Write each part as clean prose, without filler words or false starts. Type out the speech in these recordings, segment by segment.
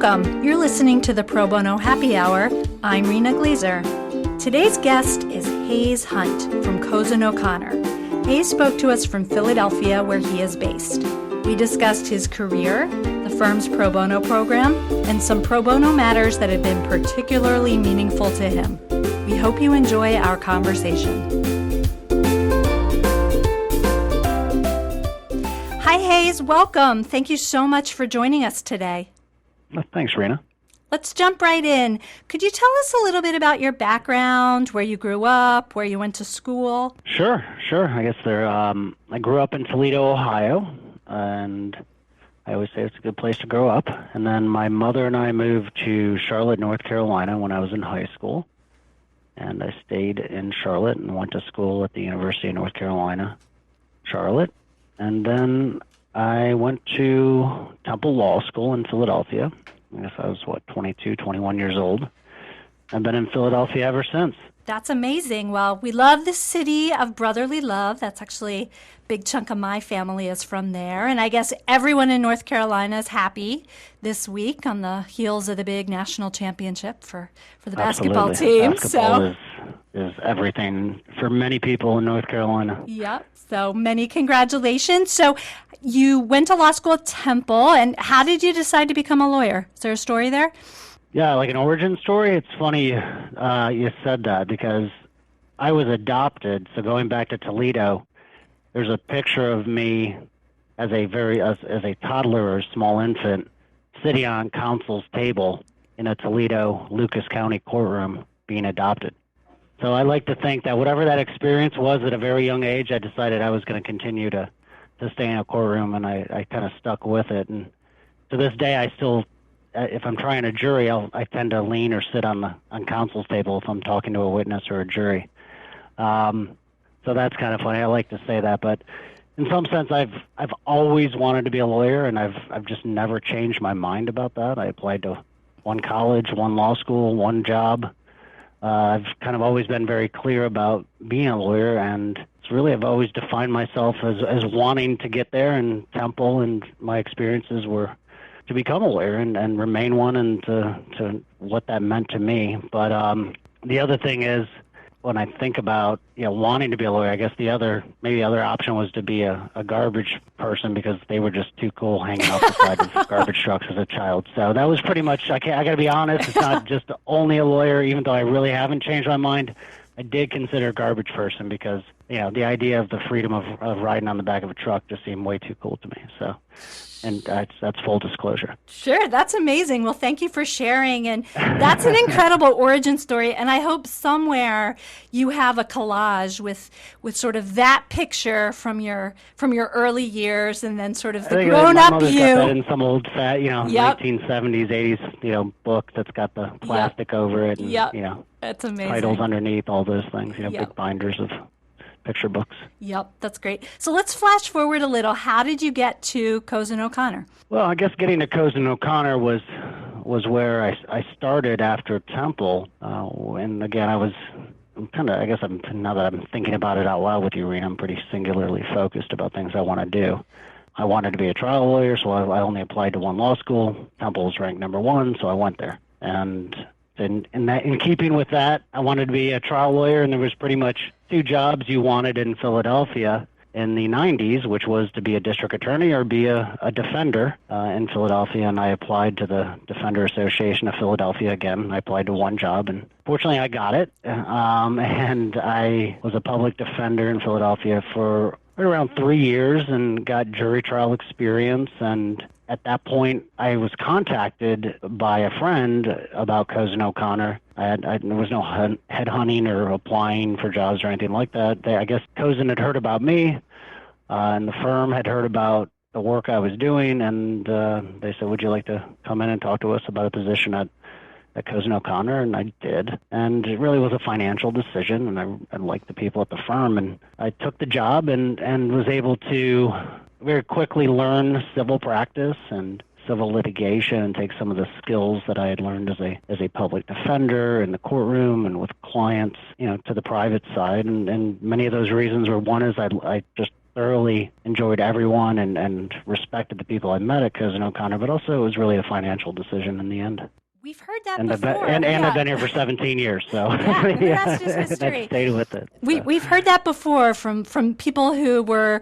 Welcome. You're listening to the Pro Bono Happy Hour. I'm Rena Glazer. Today's guest is Hayess Hunt from Cozen OConnor. Hayess spoke to us from Philadelphia, where he is based. We discussed his career, the firm's pro bono program, and some pro bono matters that have been particularly meaningful to him. We hope you enjoy our conversation. Hi, Hayess. Welcome. Thank you so much for joining us today. Thanks, Rena. Let's jump right in. Could you tell us a little bit about your background, where you grew up, where you went to school? Sure. I guess I grew up in Toledo, Ohio, and I always say it's a good place to grow up. And then my mother and I moved to Charlotte, North Carolina when I was in high school. And I stayed in Charlotte and went to school at the University of North Carolina, Charlotte. And then I went to Temple Law School in Philadelphia. I guess I was, 22, 21 years old. I've been in Philadelphia ever since. That's amazing. Well, we love the city of brotherly love. That's actually a big chunk of my family is from there. And I guess everyone in North Carolina is happy this week on the heels of the big national championship for the basketball team. Basketball is everything for many people in North Carolina. Yep. So many congratulations. So you went to law school at Temple, and how did you decide to become a lawyer? Is there a story there? Yeah, like an origin story. It's funny you said that because I was adopted. So going back to Toledo, there's a picture of me as a toddler or small infant sitting on counsel's table in a Toledo, Lucas County courtroom being adopted. So I like to think that whatever that experience was at a very young age, I decided I was going to continue to stay in a courtroom, and I kind of stuck with it. And to this day, I still, if I'm trying a jury, I tend to lean or sit on counsel's table if I'm talking to a witness or a jury. So that's kind of funny. I like to say that, but in some sense, I've always wanted to be a lawyer, and I've just never changed my mind about that. I applied to one college, one law school, one job. I've kind of always been very clear about being a lawyer, and it's really I've always defined myself as wanting to get there, and Temple and my experiences were to become a lawyer and remain one, and to what that meant to me. But the other thing is, when I think about wanting to be a lawyer, I guess the other option was to be a garbage person, because they were just too cool hanging out the side of garbage trucks as a child. So that was pretty much. I got to be honest. It's not just only a lawyer, even though I really haven't changed my mind. I did consider garbage person because the idea of the freedom of riding on the back of a truck just seemed way too cool to me. So. And that's full disclosure. Sure, that's amazing. Well, thank you for sharing. And that's an incredible origin story. And I hope somewhere you have a collage with sort of that picture from your early years, and then sort of the grown-up you. Got that in some old fat, 1970s, 80s, book that's got the plastic over it, and that's amazing. Titles underneath, all those things. Big binders of picture books. Yep, that's great. So let's flash forward a little. How did you get to Cozen OConnor? Well, I guess getting to Cozen OConnor was where I started after Temple. And again, now that I'm thinking about it out loud with you, Rena, I'm pretty singularly focused about things I want to do. I wanted to be a trial lawyer, so I only applied to one law school. Temple was ranked number one, so I went there. And in keeping with that, I wanted to be a trial lawyer, and there was pretty much two jobs you wanted in Philadelphia in the 90s, which was to be a district attorney or be a defender in Philadelphia, and I applied to the Defender Association of Philadelphia again. I applied to one job, and fortunately I got it, and I was a public defender in Philadelphia for right around 3 years and got jury trial experience. And at that point, I was contacted by a friend about Cozen OConnor. There was no headhunting or applying for jobs or anything like that. I guess Cozen had heard about me, and the firm had heard about the work I was doing, and they said, would you like to come in and talk to us about a position at Cozen OConnor? And I did. And it really was a financial decision, and I liked the people at the firm. And I took the job and was able to very quickly learn civil practice and civil litigation and take some of the skills that I had learned as a public defender in the courtroom and with clients, to the private side. And many of those reasons were, one is I just thoroughly enjoyed everyone and respected the people I met at Cozen OConnor, but also it was really a financial decision in the end. We've heard that And before. and I've been here for 17 years, so yeah, the rest is history. I've stayed with it. We've heard that before from people who were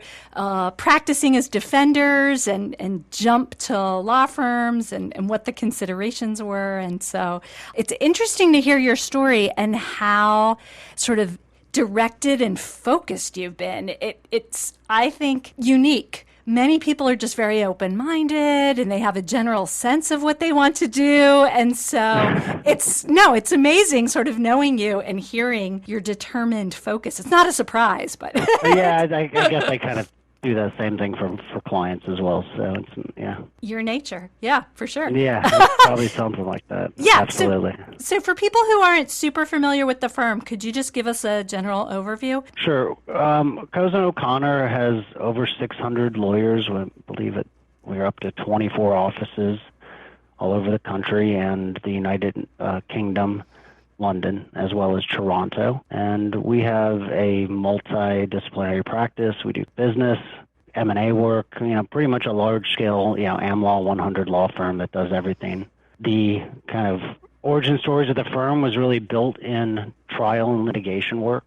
practicing as defenders and jumped to law firms and what the considerations were. And so it's interesting to hear your story and how sort of directed and focused you've been. It's, I think, unique. Many people are just very open-minded and they have a general sense of what they want to do. And so it's amazing sort of knowing you and hearing your determined focus. It's not a surprise, but. Yeah, I guess I kind of do that same thing for clients as well. So it's, yeah. Your nature. Yeah, for sure. Yeah, it's probably something like that. Yeah, absolutely. So for people who aren't super familiar with the firm, could you just give us a general overview? Sure. Cozen OConnor has over 600 lawyers. We believe we're up to 24 offices all over the country and the United Kingdom, London, as well as Toronto. And we have a multidisciplinary practice. We do business, M&A work, pretty much a large-scale, AmLaw 100 law firm that does everything. The kind of origin stories of the firm was really built in trial and litigation work.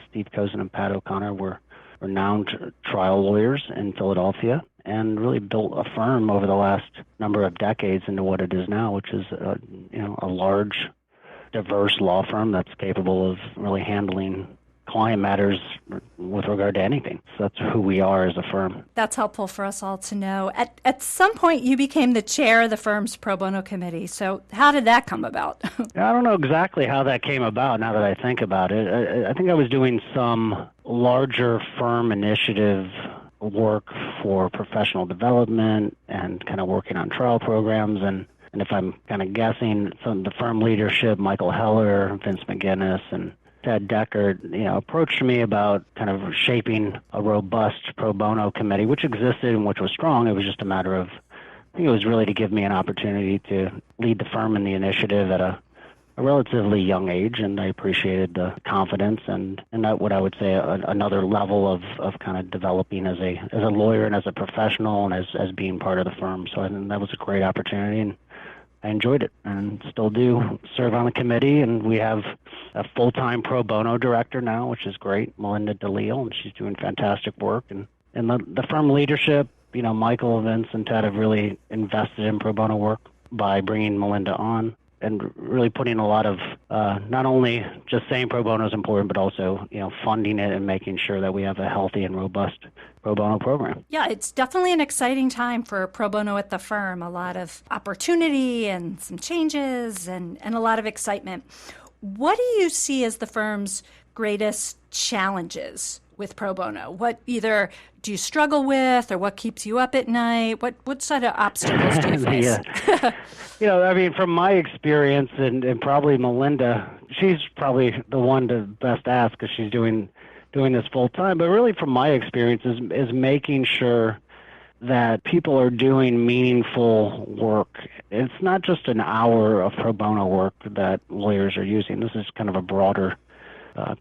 Steve Cozen and Pat O'Connor were renowned trial lawyers in Philadelphia and really built a firm over the last number of decades into what it is now, which is a large, diverse law firm that's capable of really handling client matters with regard to anything. So that's who we are as a firm. That's helpful for us all to know. At some point, you became the chair of the firm's Pro Bono committee. So how did that come about? I don't know exactly how that came about now that I think about it. I think I was doing some larger firm initiative work for professional development and kind of working on trial programs. And if I'm kind of guessing, some of the firm leadership, Michael Heller, Vince McGinnis, and Ted Deckard, approached me about kind of shaping a robust pro bono committee, which existed and which was strong. It was just a matter of, I think it was really to give me an opportunity to lead the firm in the initiative at a relatively young age, and I appreciated the confidence and that what I would say another level of kind of developing as a lawyer and as a professional and as being part of the firm. So I think that was a great opportunity, and I enjoyed it and still do serve on the committee. And we have a full-time pro bono director now, which is great, Melinda DeLeo, and she's doing fantastic work. And the firm leadership, Michael, Vince, and Ted have really invested in pro bono work by bringing Melinda on and really putting a lot of not only just saying pro bono is important, but also funding it and making sure that we have a healthy and robust pro bono program. Yeah, it's definitely an exciting time for pro bono at the firm. A lot of opportunity and some changes and a lot of excitement. What do you see as the firm's greatest challenges with pro bono? What either do you struggle with, or what keeps you up at night? What sort of obstacles do you face? From my experience, and probably Melinda, she's probably the one to best ask because she's doing this full time. But really, from my experience, is making sure that people are doing meaningful work. It's not just an hour of pro bono work that lawyers are using. This is kind of a broader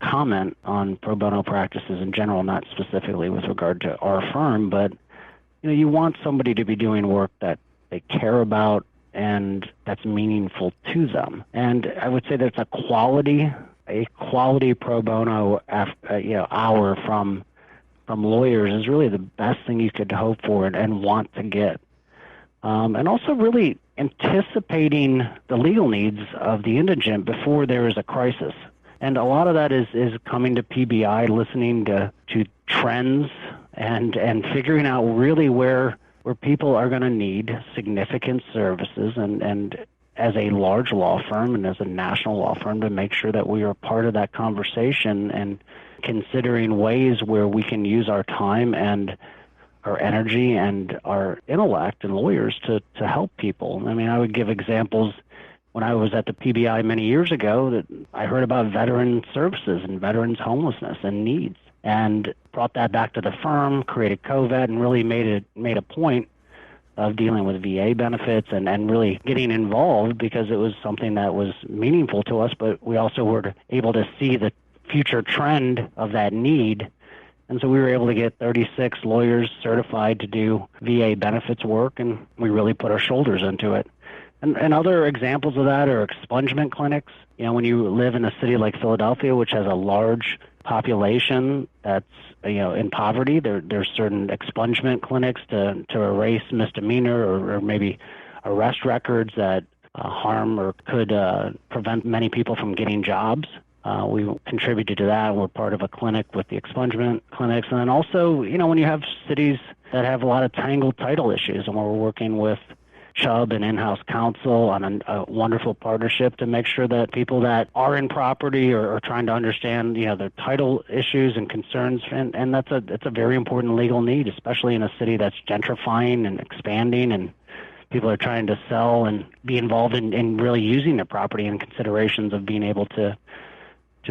comment on pro bono practices in general, not specifically with regard to our firm, but you want somebody to be doing work that they care about and that's meaningful to them. And I would say that's a quality pro bono hour from lawyers is really the best thing you could hope for and want to get. And also really anticipating the legal needs of the indigent before there is a crisis. And a lot of that is coming to PBI, listening to trends and figuring out really where people are going to need significant services and as a large law firm and as a national law firm to make sure that we are part of that conversation and considering ways where we can use our time and our energy and our intellect and lawyers to help people. I would give examples. When I was at the PBI many years ago, that I heard about veteran services and veterans homelessness and needs, and brought that back to the firm, created COVET, and really made a point of dealing with VA benefits and really getting involved because it was something that was meaningful to us, but we also were able to see the future trend of that need And so we were able to get 36 lawyers certified to do VA benefits work, and we really put our shoulders into it. And other examples of that are expungement clinics. You know, when you live in a city like Philadelphia, which has a large population that's, you know, in poverty, there's certain expungement clinics to erase misdemeanor or maybe arrest records that harm or could prevent many people from getting jobs. We contributed to that. We're part of a clinic with the expungement clinics. And then also, you know, when you have cities that have a lot of tangled title issues, and we're working with Chubb and in-house counsel on a wonderful partnership to make sure that people that are in property or trying to understand, you know, their title issues and concerns, and it's a very important legal need, especially in a city that's gentrifying and expanding, and people are trying to sell and be involved in really using their property in considerations of being able to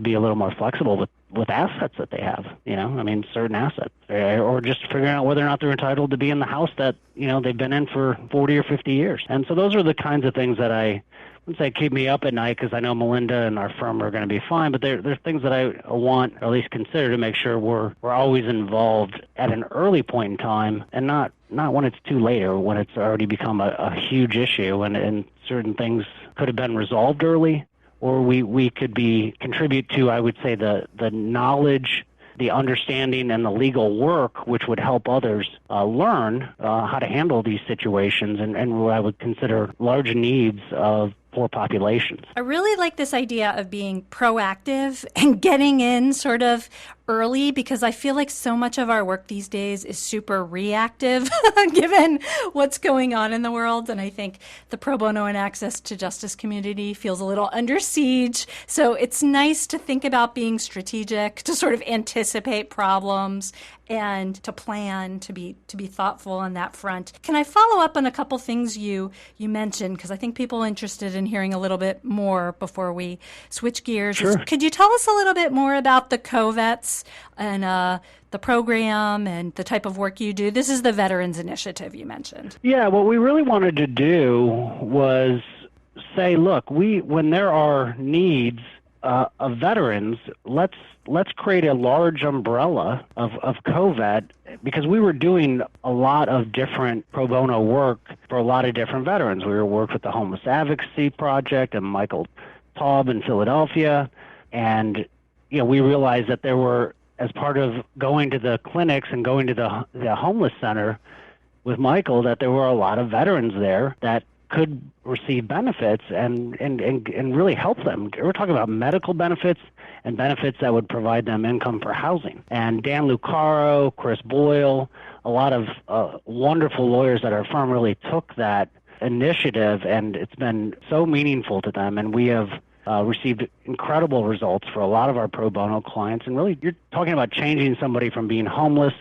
be a little more flexible with assets that they have, you know, I mean, certain assets, or just figuring out whether or not they're entitled to be in the house that, you know, they've been in for 40 or 50 years. And so those are the kinds of things that I wouldn't say keep me up at night, because I know Melinda and our firm are going to be fine, but there's things that I want, or at least consider, to make sure we're always involved at an early point in time, and not when it's too late or when it's already become a huge issue, and certain things could have been resolved early, or we could contribute to, I would say, the knowledge, the understanding, and the legal work, which would help others learn how to handle these situations and what I would consider large needs of poor populations. I really like this idea of being proactive and getting in sort of early, because I feel like so much of our work these days is super reactive given what's going on in the world. And I think the pro bono and access to justice community feels a little under siege. So it's nice to think about being strategic, to sort of anticipate problems and to plan, to be thoughtful on that front. Can I follow up on a couple things you mentioned? Because I think people are interested in hearing a little bit more before we switch gears. Sure. Could you tell us a little bit more about the co-vets and the program and the type of work you do? This is the Veterans Initiative you mentioned. Yeah, what we really wanted to do was say, look, when there are needs of veterans, let's create a large umbrella of co-vet, because we were doing a lot of different pro bono work for a lot of different veterans. We worked with the Homeless Advocacy Project and Michael Taub in Philadelphia, and you know, we realized that there were, as part of going to the clinics and going to the homeless center with Michael, that there were a lot of veterans there that could receive benefits and really help them. We're talking about medical benefits and benefits that would provide them income for housing. And Dan Lucaro, Chris Boyle, a lot of wonderful lawyers at our firm really took that initiative, and it's been so meaningful to them. And we have received incredible results for a lot of our pro bono clients. And really, you're talking about changing somebody from being homeless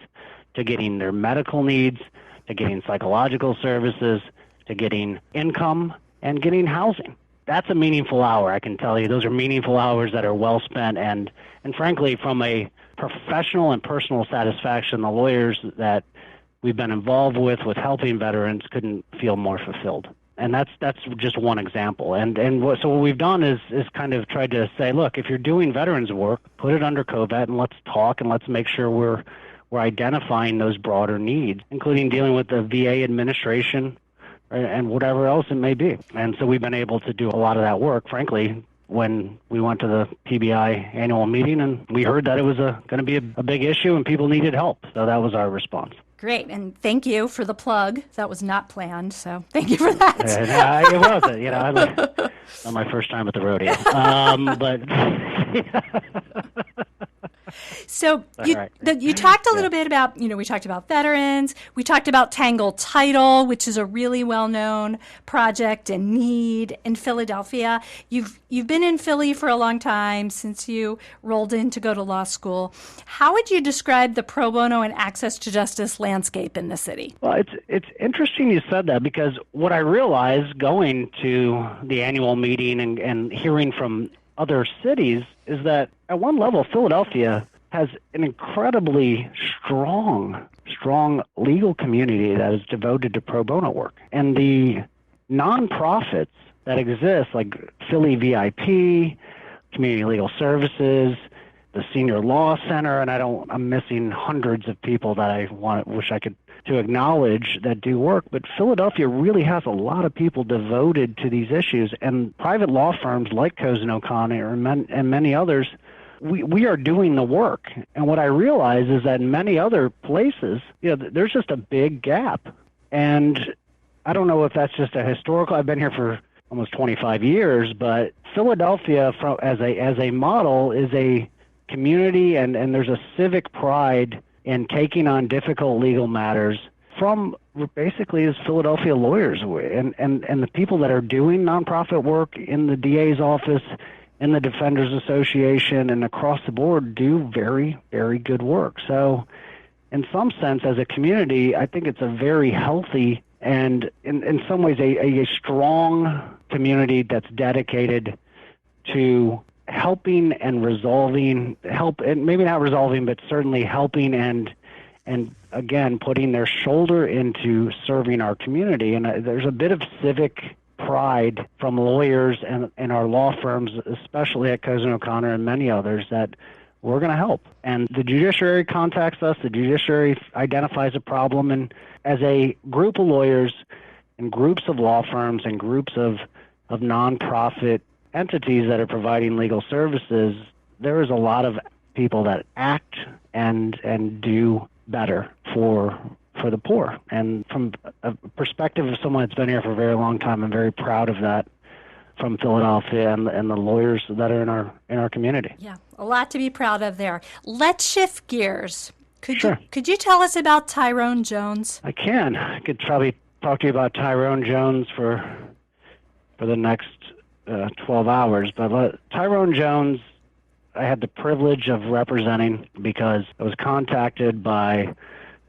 to getting their medical needs, to getting psychological services, to getting income and getting housing. That's a meaningful hour, I can tell you. Those are meaningful hours that are well spent. And frankly, from a professional and personal satisfaction, the lawyers that we've been involved with helping veterans couldn't feel more fulfilled. And that's just one example. So what we've done is kind of tried to say, look, if you're doing veterans work, put it under co-vet, and let's talk and let's make sure we're identifying those broader needs, including dealing with the VA administration and whatever else it may be. And so we've been able to do a lot of that work, frankly, when we went to the PBI annual meeting, and we heard that it was going to be a big issue and people needed help. So that was our response. Great, and thank you for the plug. That was not planned, so thank you for that. It wasn't. You know, not my first time at the rodeo. So you talked a little bit about, you know, we talked about veterans, we talked about Tangled Title, which is a really well-known project and need in Philadelphia. You've been in Philly for a long time, since you rolled in to go to law school. How would you describe the pro bono and access to justice landscape in the city? Well, it's interesting you said that, because what I realized going to the annual meeting and hearing from other cities is that at one level, Philadelphia has an incredibly strong legal community that is devoted to pro bono work. And the nonprofits that exist, like Philly VIP, Community Legal Services, the Senior Law Center, and I'm missing hundreds of people that wish I could to acknowledge that do work. But Philadelphia really has a lot of people devoted to these issues, and private law firms like Cozen OConnor and many others, we are doing the work. And what I realize is that in many other places, there's just a big gap. And I don't know if that's just a historical. I've been here for almost 25 years, but Philadelphia, as a model, is a community, and there's a civic pride in taking on difficult legal matters from basically as Philadelphia lawyers, and the people that are doing nonprofit work in the DA's office, in the Defenders Association, and across the board do very, very good work. So in some sense, as a community, I think it's a very healthy and in some ways a strong community that's dedicated to helping and resolving, maybe not resolving, but certainly helping and again, putting their shoulder into serving our community. And there's a bit of civic pride from lawyers and our law firms, especially at Cozen OConnor and many others, that we're going to help. And the judiciary contacts us, the judiciary identifies a problem, and as a group of lawyers and groups of law firms and groups of nonprofit entities that are providing legal services, there is a lot of people that act and do better for the poor. And from a perspective of someone that's been here for a very long time, I'm very proud of that from Philadelphia and the lawyers that are in our community. Yeah, a lot to be proud of there. Let's shift gears. Sure. Could you tell us about Tyrone Jones? I can. I could probably talk to you about Tyrone Jones for the next 12 hours. But Tyrone Jones, I had the privilege of representing because I was contacted by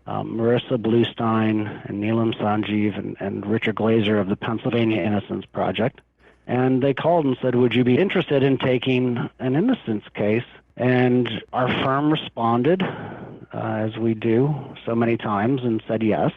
Marissa Bluestein and Neelam Sanjeev and Richard Glazer of the Pennsylvania Innocence Project. And they called and said, would you be interested in taking an innocence case? And our firm responded, as we do so many times, and said yes.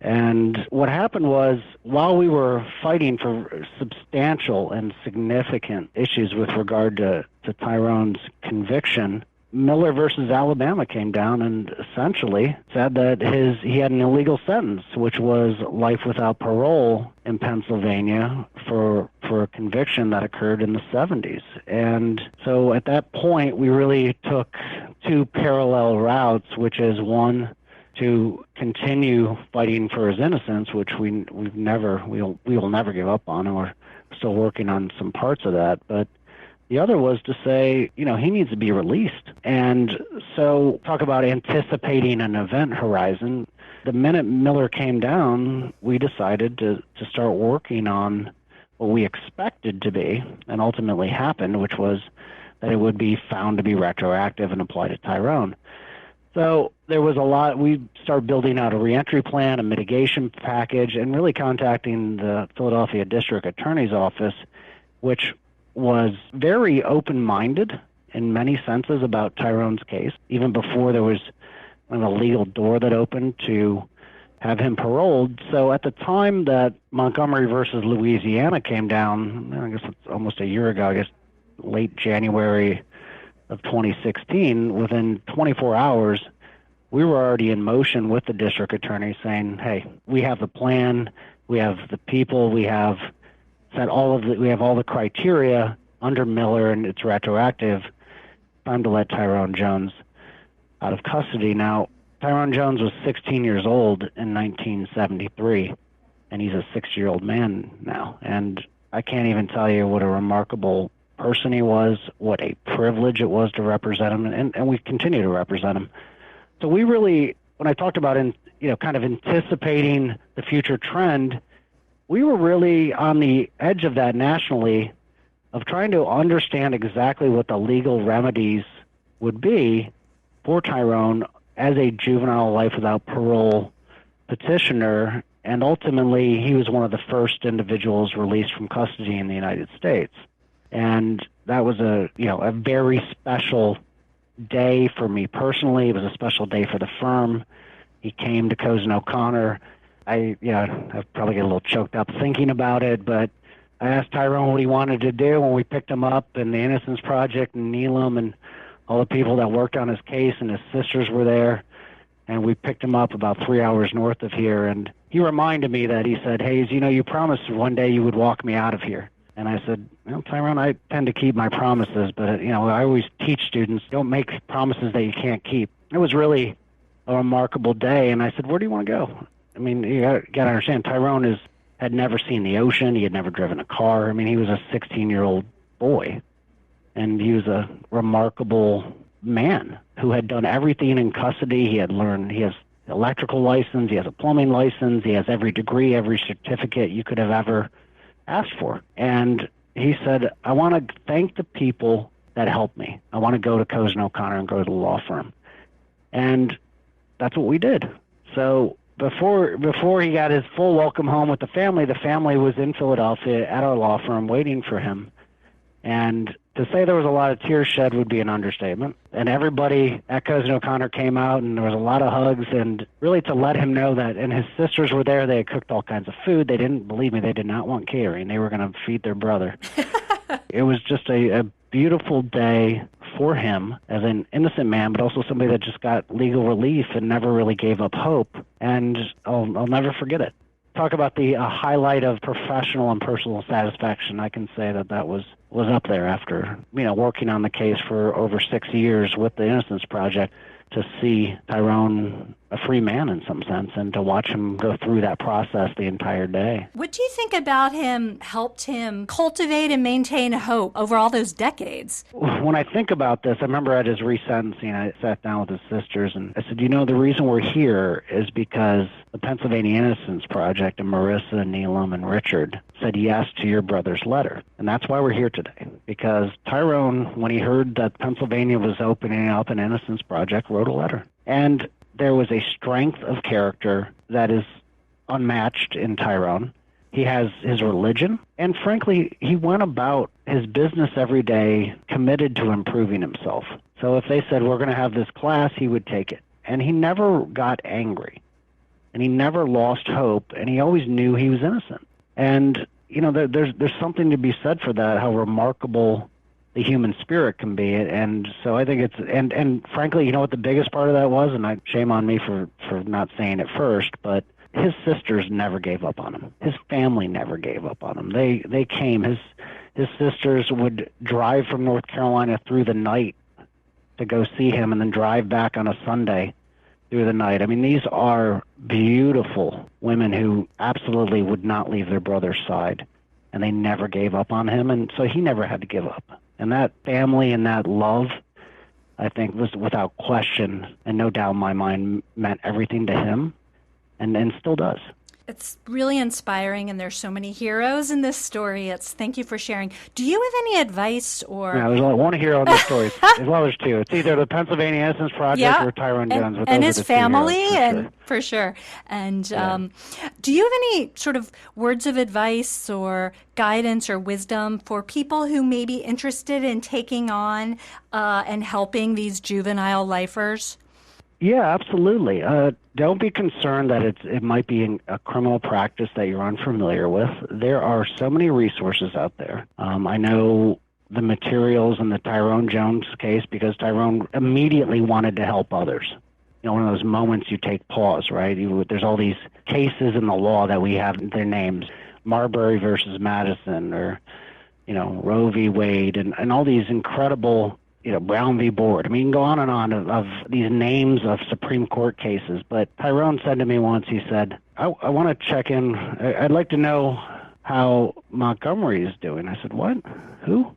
And what happened was, while we were fighting for substantial and significant issues with regard to Tyrone's conviction, Miller versus Alabama came down and essentially said that he had an illegal sentence, which was life without parole in Pennsylvania for a conviction that occurred in the 70s. And so at that point, we really took two parallel routes, which is one, to continue fighting for his innocence, which we will never give up on, and we're still working on some parts of that. But the other was to say, he needs to be released. And so talk about anticipating an event horizon. The minute Miller came down, we decided to start working on what we expected to be, and ultimately happened, which was that it would be found to be retroactive and apply to Tyrone. So there was a lot. We started building out a reentry plan, a mitigation package, and really contacting the Philadelphia District Attorney's Office, which was very open-minded in many senses about Tyrone's case, even before there was a legal door that opened to have him paroled. So at the time that Montgomery versus Louisiana came down, I guess it's almost a year ago, I guess late January of 2016, within 24 hours, we were already in motion with the district attorney saying, hey, we have the plan, we have the people, we have all the criteria under Miller, and it's retroactive. Time to let Tyrone Jones out of custody. Now, Tyrone Jones was 16 years old in 1973, and he's a 6-year-old man now. And I can't even tell you what a remarkable person he was, what a privilege it was to represent him, and we continue to represent him. So we really, when I talked about kind of anticipating the future trend, we were really on the edge of that nationally, of trying to understand exactly what the legal remedies would be for Tyrone as a juvenile life without parole petitioner. And ultimately, he was one of the first individuals released from custody in the United States. And that was a very special day for me personally. It was a special day for the firm. He came to Cozen OConnor. I probably get a little choked up thinking about it, but I asked Tyrone what he wanted to do when we picked him up in the Innocence Project and Neelam, and all the people that worked on his case, and his sisters were there. And we picked him up about 3 hours north of here. And he reminded me that he said, Hayes, you promised one day you would walk me out of here. And I said, Tyrone, I tend to keep my promises, but, I always teach students, don't make promises that you can't keep. It was really a remarkable day. And I said, where do you want to go? I mean, you got to understand, Tyrone had never seen the ocean. He had never driven a car. I mean, he was a 16-year-old boy, and he was a remarkable man who had done everything in custody. He has electrical license, he has a plumbing license, he has every degree, every certificate you could have ever asked for. And he said, I want to thank the people that helped me. I want to go to Cozen OConnor and go to the law firm. And that's what we did. So before he got his full welcome home with the family was in Philadelphia at our law firm waiting for him. And to say there was a lot of tears shed would be an understatement. And everybody at Cozen OConnor came out, and there was a lot of hugs, and really to let him know that, and his sisters were there. They had cooked all kinds of food. They didn't, believe me, they did not want catering. They were going to feed their brother. It was just a beautiful day for him as an innocent man, but also somebody that just got legal relief and never really gave up hope. And I'll never forget it. Talk about the highlight of professional and personal satisfaction. I can say that was up there after working on the case for over 6 years with the Innocence Project, to see Tyrone a free man in some sense, and to watch him go through that process the entire day. What do you think about him helped him cultivate and maintain hope over all those decades? When I think about this, I remember at his resentencing, I sat down with his sisters and I said, the reason we're here is because the Pennsylvania Innocence Project and Marissa, Neelam, and Richard said yes to your brother's letter. And that's why we're here today. Because Tyrone, when he heard that Pennsylvania was opening up an Innocence Project, wrote a letter. And there was a strength of character that is unmatched in Tyrone. He has his religion, and frankly, he went about his business every day committed to improving himself. So if they said, we're going to have this class, he would take it. And he never got angry, and he never lost hope, and he always knew he was innocent. And, there's something to be said for that, how remarkable the human spirit can be. And so I think it's, and frankly, what the biggest part of that was, and shame on me for not saying it first, but his sisters never gave up on him. His family never gave up on him. They came. His sisters would drive from North Carolina through the night to go see him, and then drive back on a Sunday through the night. I mean, these are beautiful women who absolutely would not leave their brother's side, and they never gave up on him, and so he never had to give up. And that family and that love, I think, was without question, and no doubt in my mind, meant everything to him, and still does. It's really inspiring, and there's so many heroes in this story. Thank you for sharing. Do you have any advice or? Yeah, there's only one hero in the story. Well, there's two. It's either the Pennsylvania Innocence Project or Tyrone Jones. And his family, for sure. And do you have any sort of words of advice or guidance or wisdom for people who may be interested in taking on and helping these juvenile lifers? Yeah, absolutely. Don't be concerned that it might be a criminal practice that you're unfamiliar with. There are so many resources out there. I know the materials in the Tyrone Jones case because Tyrone immediately wanted to help others. One of those moments you take pause, right? There's all these cases in the law that we have their names, Marbury versus Madison, or Roe v. Wade, and all these incredible. Brown v. Board. I mean, you can go on and on of these names of Supreme Court cases. But Tyrone said to me once, he said, I want to check in. I'd like to know how Montgomery is doing. I said, what? Who?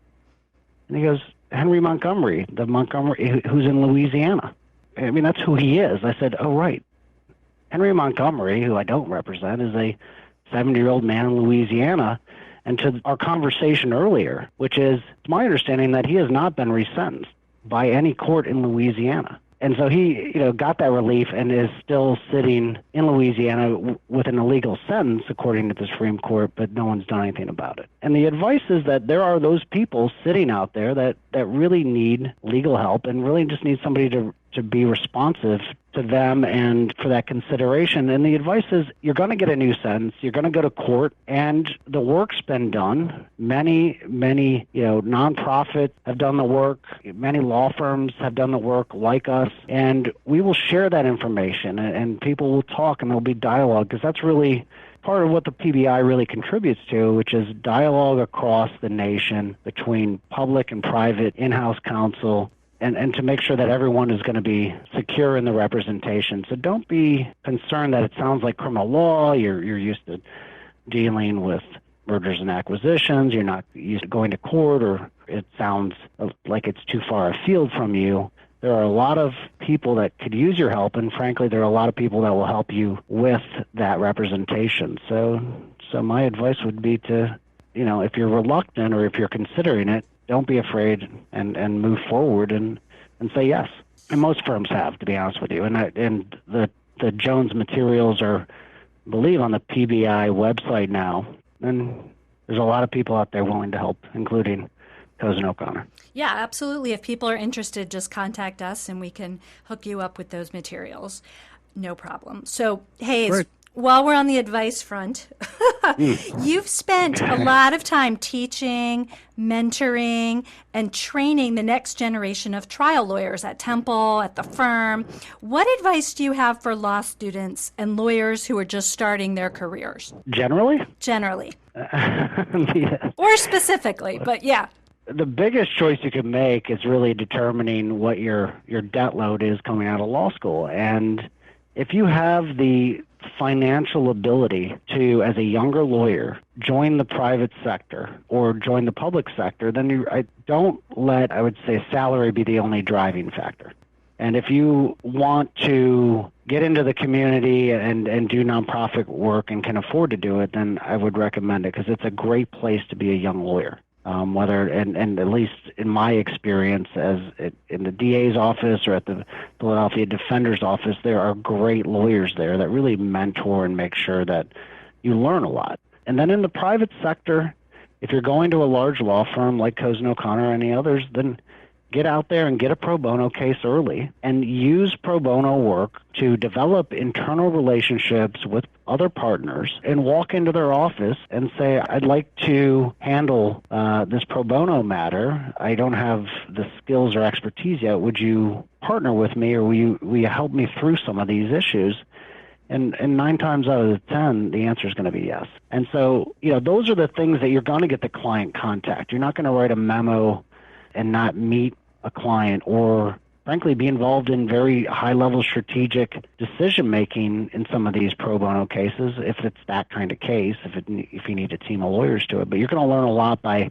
And he goes, Henry Montgomery, the Montgomery who's in Louisiana. I mean, that's who he is. I said, oh, right. Henry Montgomery, who I don't represent, is a 70-year-old man in Louisiana. And to our conversation earlier, which is, it's my understanding that he has not been resentenced by any court in Louisiana. And so he, got that relief and is still sitting in Louisiana with an illegal sentence, according to the Supreme Court, but no one's done anything about it. And the advice is that there are those people sitting out there that really need legal help and really just need somebody to to be responsive to them and for that consideration. And the advice is you're going to get a new sentence, you're going to go to court, and the work's been done. Many, nonprofits have done the work. Many law firms have done the work like us, and we will share that information, and people will talk, and there'll be dialogue, because that's really part of what the PBI really contributes to, which is dialogue across the nation between public and private in-house counsel, and to make sure that everyone is going to be secure in the representation. So don't be concerned that it sounds like criminal law. You're used to dealing with mergers and acquisitions. You're not used to going to court, or it sounds like it's too far afield from you. There are a lot of people that could use your help, and frankly, there are a lot of people that will help you with that representation. So my advice would be to, if you're reluctant or if you're considering it, don't be afraid and move forward and say yes. And most firms have, to be honest with you. And the Jones materials are, I believe, on the PBI website now. And there's a lot of people out there willing to help, including Cozen OConnor. Yeah, absolutely. If people are interested, just contact us and we can hook you up with those materials. No problem. So, Hayes, Great. While we're on the advice front, you've spent a lot of time teaching, mentoring, and training the next generation of trial lawyers at Temple, at the firm. What advice do you have for law students and lawyers who are just starting their careers? Generally? Generally. Yeah. Or specifically, but yeah. The biggest choice you can make is really determining what your debt load is coming out of law school. And if you have the financial ability to, as a younger lawyer, join the private sector or join the public sector, then don't let, I would say, salary be the only driving factor. And if you want to get into the community and do nonprofit work and can afford to do it, then I would recommend it, because it's a great place to be a young lawyer. And at least in my experience, in the DA's office or at the Philadelphia Defender's office, there are great lawyers there that really mentor and make sure that you learn a lot. And then in the private sector, if you're going to a large law firm like Cozen OConnor or any others, then get out there and get a pro bono case early and use pro bono work to develop internal relationships with other partners and walk into their office and say, I'd like to handle this pro bono matter. I don't have the skills or expertise yet. Would you partner with me, or will you help me through some of these issues? And 9 times out of 10, the answer is going to be yes. And so, those are the things that you're going to get the client contact. You're not going to write a memo and not meet a client, or frankly be involved in very high-level strategic decision-making in some of these pro bono cases, if it's that kind of case, if you need a team of lawyers to it. But you're going to learn a lot by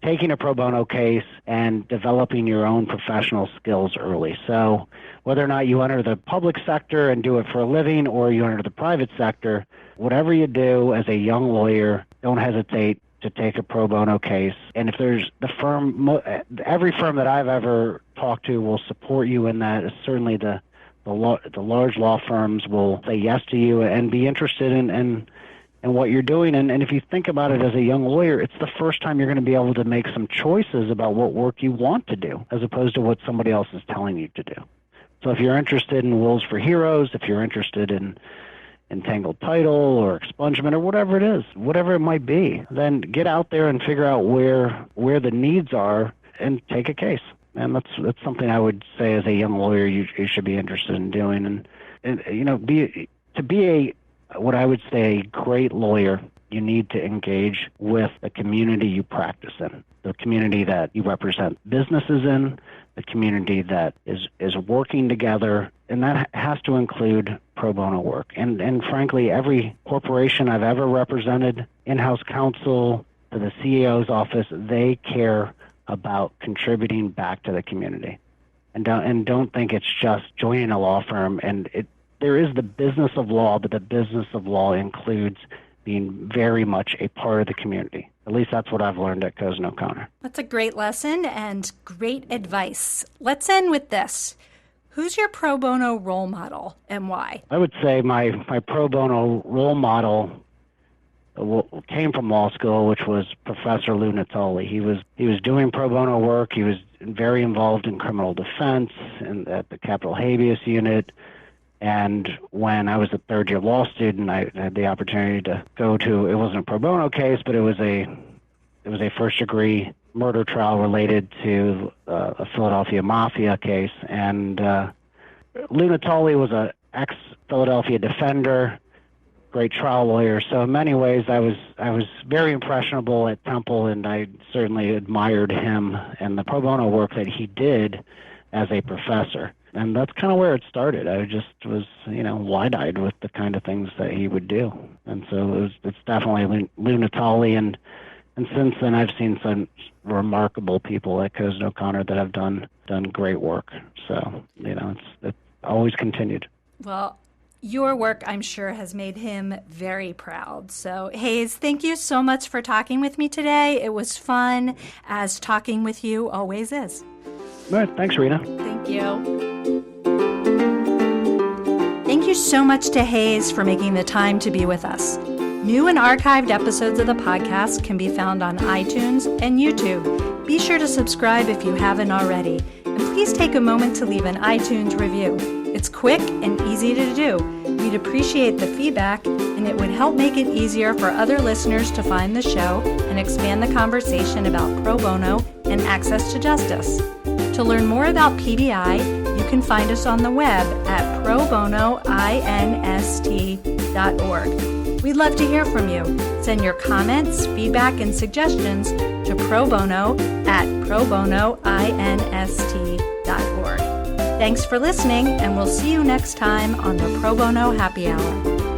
taking a pro bono case and developing your own professional skills early. So whether or not you enter the public sector and do it for a living, or you enter the private sector, whatever you do as a young lawyer, don't hesitate to take a pro bono case. And if there's every firm that I've ever talked to will support you in that. Certainly the large law firms will say yes to you and be interested in what you're doing. And if you think about it as a young lawyer, it's the first time you're going to be able to make some choices about what work you want to do, as opposed to what somebody else is telling you to do. So if you're interested in Wills for Heroes, if you're interested in entangled title or expungement or whatever it is, whatever it might be, then get out there and figure out where the needs are and take a case. And that's something I would say as a young lawyer you should be interested in doing. And be what I would say a great lawyer, you need to engage with the community you practice in, the community that you represent businesses in, the community that is working together, and that has to include pro bono work. And frankly, every corporation I've ever represented, in-house counsel to the CEO's office, they care about contributing back to the community. And don't think it's just joining a law firm. And there is the business of law, but the business of law includes being very much a part of the community. At least that's what I've learned at Cozen OConnor. That's a great lesson and great advice. Let's end with this. Who's your pro bono role model and why? I would say my pro bono role model came from law school, which was Professor Lou Natoli. He was doing pro bono work. He was very involved in criminal defense and at the Capital Habeas Unit. And when I was a third-year law student, I had the opportunity to go to, it wasn't a pro bono case, but it was a first-degree murder trial related to a Philadelphia mafia case. And Lou Natali was an ex-Philadelphia defender, great trial lawyer. So in many ways, I was very impressionable at Temple, and I certainly admired him and the pro bono work that he did as a professor. And that's kind of where it started. I just was, wide-eyed with the kind of things that he would do. And so it's definitely Lou Natali, and since then I've seen some remarkable people at Cozen OConnor that have done great work. So, it's always continued. Well, your work, I'm sure, has made him very proud. So, Hayes, thank you so much for talking with me today. It was fun, as talking with you always is. All right, thanks, Rita. Thank you. Thank you so much to Hayes for making the time to be with us. New and archived episodes of the podcast can be found on iTunes and YouTube. Be sure to subscribe if you haven't already. And please take a moment to leave an iTunes review. It's quick and easy to do. We'd appreciate the feedback, and it would help make it easier for other listeners to find the show and expand the conversation about pro bono and access to justice. To learn more about PBI, you can find us on the web at probonoinst.org. We'd love to hear from you. Send your comments, feedback, and suggestions to probonoinst.org. Thanks for listening, and we'll see you next time on the Pro Bono Happy Hour.